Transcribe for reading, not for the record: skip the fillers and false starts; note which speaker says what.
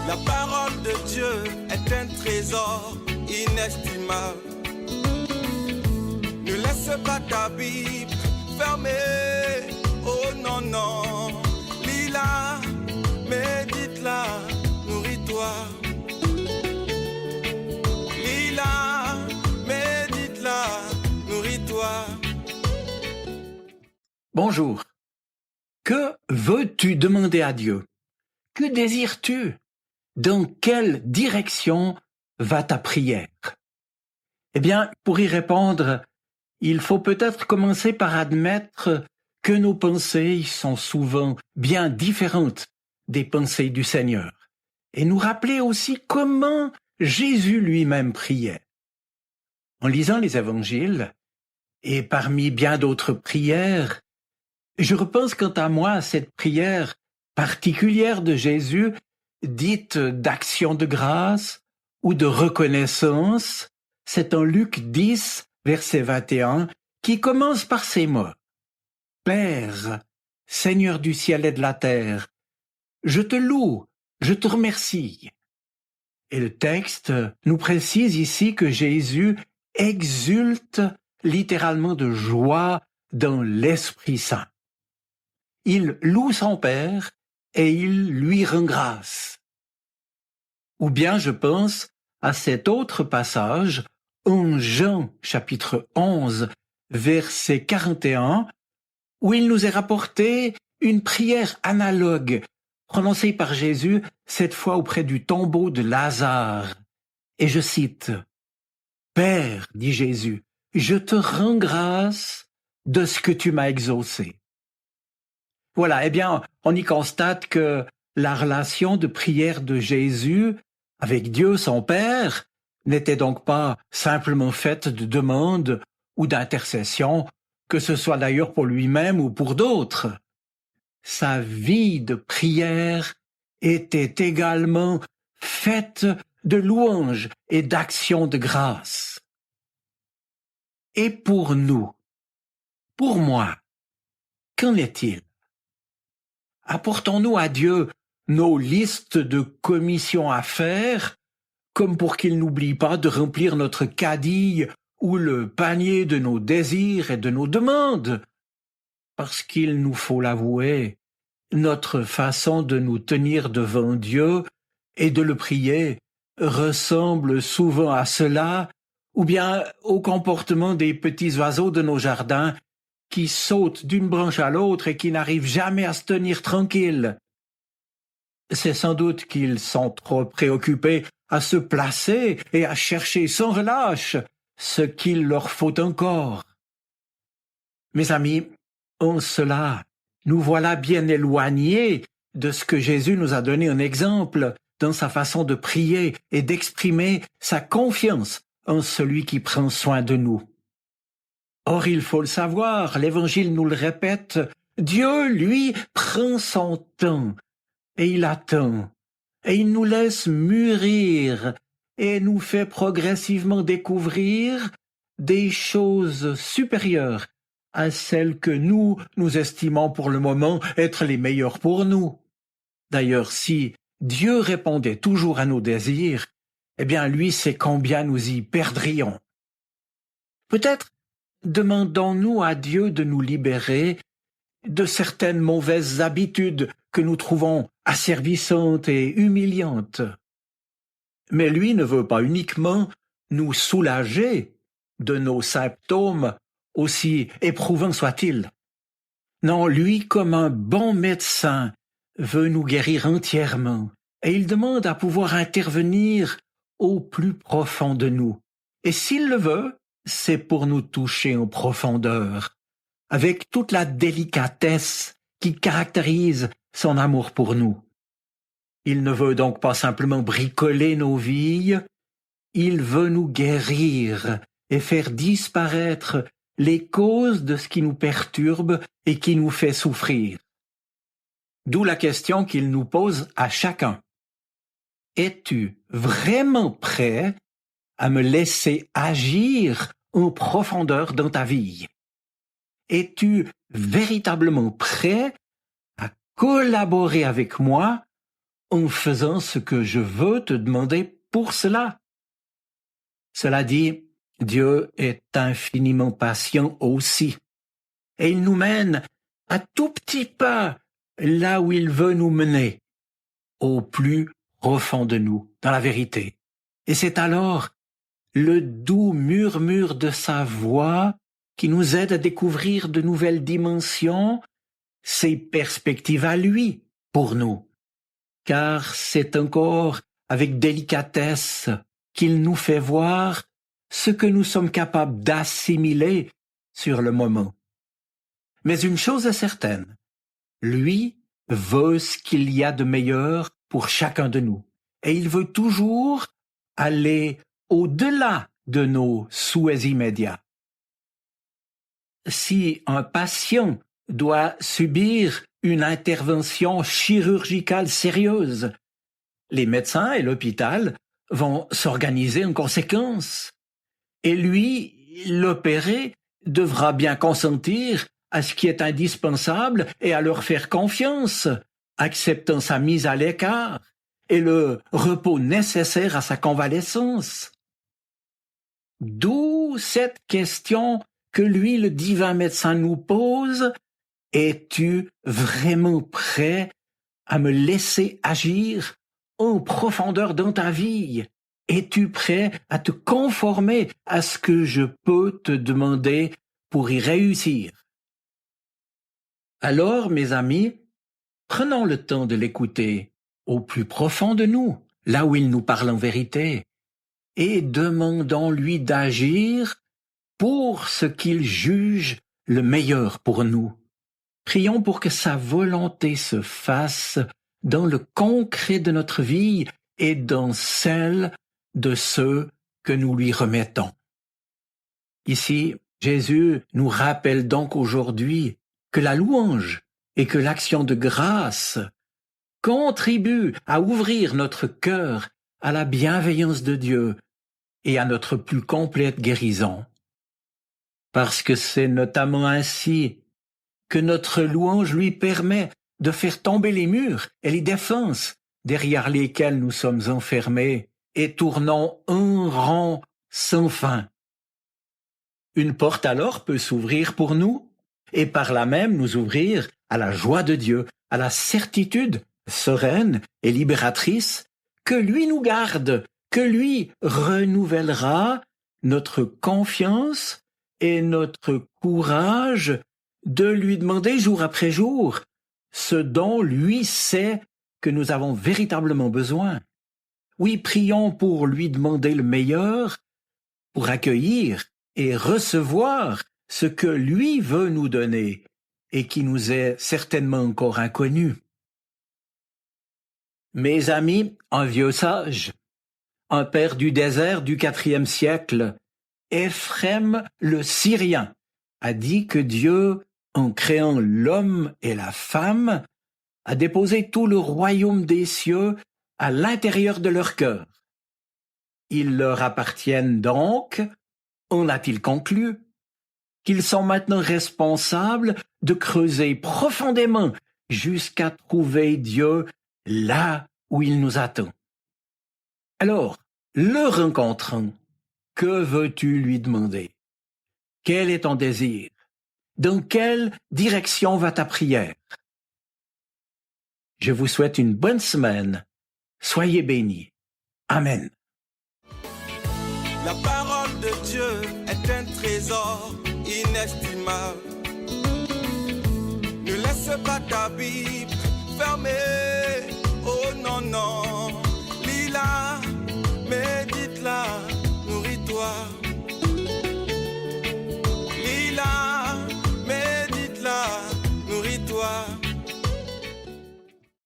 Speaker 1: La parole de Dieu est un trésor inestimable. Ne laisse pas ta Bible fermée. Oh non, non. Lis-la, médite-la, nourris-toi. Lis-la, médite-la, nourris-toi.
Speaker 2: Bonjour. Que veux-tu demander à Dieu? Que désires-tu? Dans quelle direction va ta prière? Eh bien, pour y répondre, il faut peut-être commencer par admettre que nos pensées sont souvent bien différentes des pensées du Seigneur, et nous rappeler aussi comment Jésus lui-même priait. En lisant les évangiles, et parmi bien d'autres prières, je repense quant à moi à cette prière particulière de Jésus, dite d'action de grâce ou de reconnaissance. C'est en Luc 10, verset 21, qui commence par ces mots. « Père, Seigneur du ciel et de la terre, je te loue, je te remercie. » Et le texte nous précise ici que Jésus exulte littéralement de joie dans l'Esprit Saint. Il loue son Père et il lui rend grâce. Ou bien je pense à cet autre passage en Jean chapitre 11 verset 41 où il nous est rapporté une prière analogue prononcée par Jésus cette fois auprès du tombeau de Lazare. Et je cite « Père, dit Jésus, je te rends grâce de ce que tu m'as exaucé. » Voilà, eh bien, on y constate que la relation de prière de Jésus avec Dieu son Père n'était donc pas simplement faite de demandes ou d'intercessions, que ce soit d'ailleurs pour lui-même ou pour d'autres. Sa vie de prière était également faite de louanges et d'actions de grâce. Et pour nous, pour moi, qu'en est-il? Apportons-nous à Dieu nos listes de commissions à faire, comme pour qu'il n'oublie pas de remplir notre caddie ou le panier de nos désirs et de nos demandes? Parce qu'il nous faut l'avouer, notre façon de nous tenir devant Dieu et de le prier ressemble souvent à cela, ou bien au comportement des petits oiseaux de nos jardins qui sautent d'une branche à l'autre et qui n'arrivent jamais à se tenir tranquilles. C'est sans doute qu'ils sont trop préoccupés à se placer et à chercher sans relâche ce qu'il leur faut encore. Mes amis, en cela, nous voilà bien éloignés de ce que Jésus nous a donné en exemple dans sa façon de prier et d'exprimer sa confiance en celui qui prend soin de nous. Or, il faut le savoir, l'Évangile nous le répète, Dieu, lui, prend son temps, et il attend, et il nous laisse mûrir, et nous fait progressivement découvrir des choses supérieures à celles que nous estimons pour le moment être les meilleures pour nous. D'ailleurs, si Dieu répondait toujours à nos désirs, eh bien, lui sait combien nous y perdrions. Peut-être demandons-nous à Dieu de nous libérer de certaines mauvaises habitudes que nous trouvons asservissantes et humiliantes. Mais lui ne veut pas uniquement nous soulager de nos symptômes, aussi éprouvants soient-ils. Non, lui, comme un bon médecin, veut nous guérir entièrement, et il demande à pouvoir intervenir au plus profond de nous. Et s'il le veut, c'est pour nous toucher en profondeur, avec toute la délicatesse qui caractérise son amour pour nous. Il ne veut donc pas simplement bricoler nos vies, il veut nous guérir et faire disparaître les causes de ce qui nous perturbe et qui nous fait souffrir. D'où la question qu'il nous pose à chacun. Es-tu vraiment prêt à me laisser agir en profondeur dans ta vie? Es-tu véritablement prêt à collaborer avec moi en faisant ce que je veux te demander pour cela. Cela dit, Dieu est infiniment patient aussi, et il nous mène à tout petits pas là où il veut nous mener, au plus profond de nous, dans la vérité. Et c'est alors le doux murmure de sa voix qui nous aide à découvrir de nouvelles dimensions, ses perspectives à lui pour nous. Car c'est encore avec délicatesse qu'il nous fait voir ce que nous sommes capables d'assimiler sur le moment. Mais une chose est certaine, lui veut ce qu'il y a de meilleur pour chacun de nous. Et il veut toujours aller au-delà de nos souhaits immédiats. Si un patient doit subir une intervention chirurgicale sérieuse, les médecins et l'hôpital vont s'organiser en conséquence. Et lui, l'opéré, devra bien consentir à ce qui est indispensable et à leur faire confiance, acceptant sa mise à l'écart et le repos nécessaire à sa convalescence. D'où cette question que lui, le divin médecin, nous pose: es-tu vraiment prêt à me laisser agir en profondeur dans ta vie? Es-tu prêt à te conformer à ce que je peux te demander pour y réussir? Alors, mes amis, prenons le temps de l'écouter au plus profond de nous, là où il nous parle en vérité, et demandons-lui d'agir pour ce qu'il juge le meilleur pour nous. Prions pour que sa volonté se fasse dans le concret de notre vie et dans celle de ceux que nous lui remettons. Ici, Jésus nous rappelle donc aujourd'hui que la louange et que l'action de grâce contribuent à ouvrir notre cœur à la bienveillance de Dieu et à notre plus complète guérison. Parce que c'est notamment ainsi que notre louange lui permet de faire tomber les murs et les défenses derrière lesquels nous sommes enfermés et tournons un rond sans fin. Une porte alors peut s'ouvrir pour nous et par là même nous ouvrir à la joie de Dieu, à la certitude sereine et libératrice que lui nous garde, que lui renouvellera notre confiance et notre courage de lui demander jour après jour ce dont lui sait que nous avons véritablement besoin. Oui, prions pour lui demander le meilleur, pour accueillir et recevoir ce que lui veut nous donner et qui nous est certainement encore inconnu. Mes amis, un vieux sage, un père du désert du IVe siècle, Éphrem le Syrien, a dit que Dieu, en créant l'homme et la femme, a déposé tout le royaume des cieux à l'intérieur de leur cœur. Ils leur appartiennent donc, en a-t-il conclu, qu'ils sont maintenant responsables de creuser profondément jusqu'à trouver Dieu là où il nous attend. Alors, le rencontrant, que veux-tu lui demander? Quel est ton désir? Dans quelle direction va ta prière? Je vous souhaite une bonne semaine. Soyez bénis. Amen.
Speaker 1: La parole de Dieu est un trésor inestimable. Ne laisse pas ta Bible fermée.